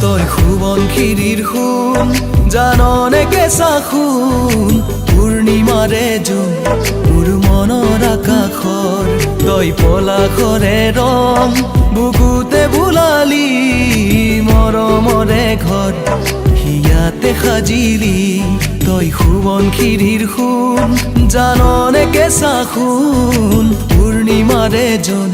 তই খুবন খিৰিৰ সোণ জাননে কেঁচা সোণ পূৰ্ণিমাৰে জোন মোৰ মনৰ আকাশৰ তই পলাশৰে ৰং বুকুতে বোলালি মৰমৰে ঘৰ হিয়াতে সাজিলি তই খুবন খিৰিৰ সোণ জাননে কেঁচা সোণ পূৰ্ণিমাৰে জোন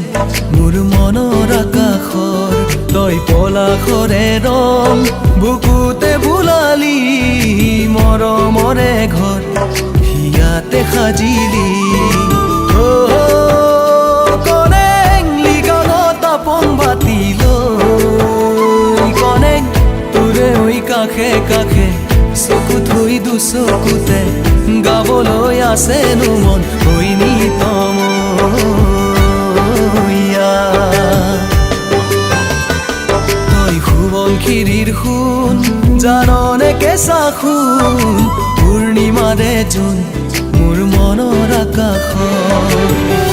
মোৰ মনৰ আকাশৰ তই পলাশৰে ৰং বুকুতে বোলালি মৰমৰে ঘৰ হিয়াতে সাজিলি কনেং লিগানত আপন বাতিলৈ কনেং তোৰে হৈ কাষে কাষে চকু থৈ দুচকুতে গাবলৈ আছেনো মন হৈনি খিৰিৰ সোণ জাননে কেঁচা সোণ পূৰ্ণিমাৰে জোন মোৰ মনৰ আকাশৰ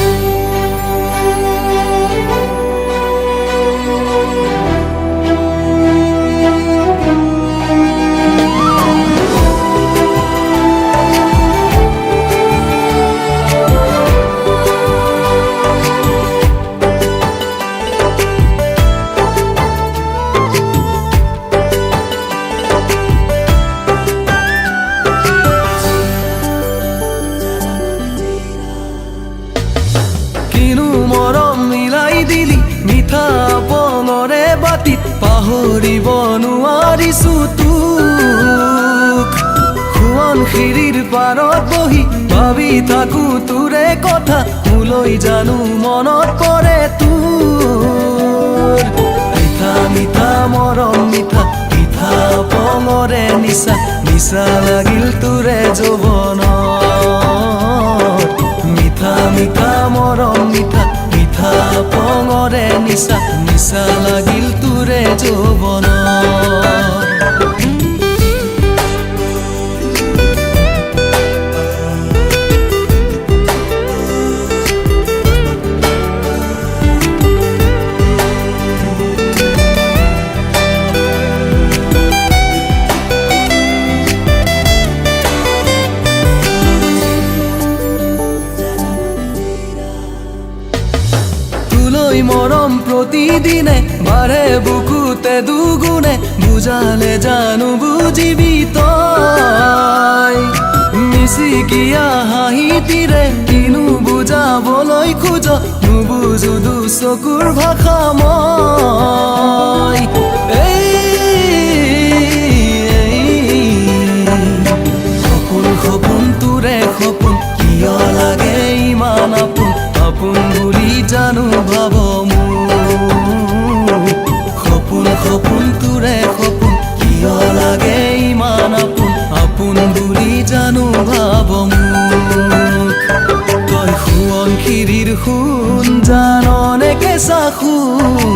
মৰম মিলাই দিলি মিঠা পঙৰে বাতিত পাহৰিব নোৱাৰিছো তোক সোৱণশিৰিৰ পাৰত বহি ভাবি থাকো তোৰে কথা মোলৈ জানো মনত পৰে তোৰ মিঠা মিঠা মৰম মিঠা মিঠা পঙৰে নিচা নিচা লাগিল তোৰে যৌৱনত মিঠা মিঠা মৰম মিঠা মিঠা পঙৰে নিচা নিচা লাগিল তোৰে যৌৱনত মৰম প্ৰতিদিনে বাঢ়ে বুকুতে দুগুণে বুজালে জানো বুজিবি তই মিচিকিয়া হাঁহিটিৰে কিনো বুজাবলৈ খোজ নুবুজো দুচকুৰ ভাষা মই সপোন সপোন তোৰে সপোন কিয় লাগে ইমান আপোন আপোন বুলি জানো ভাব সপোন সপোন তোৰে সপোন কিয় লাগে ইমান আপোন আপোন বুলি জানো ভাব তই সোৱণশিৰিৰ সোণ জাননে কেঁচা সোণ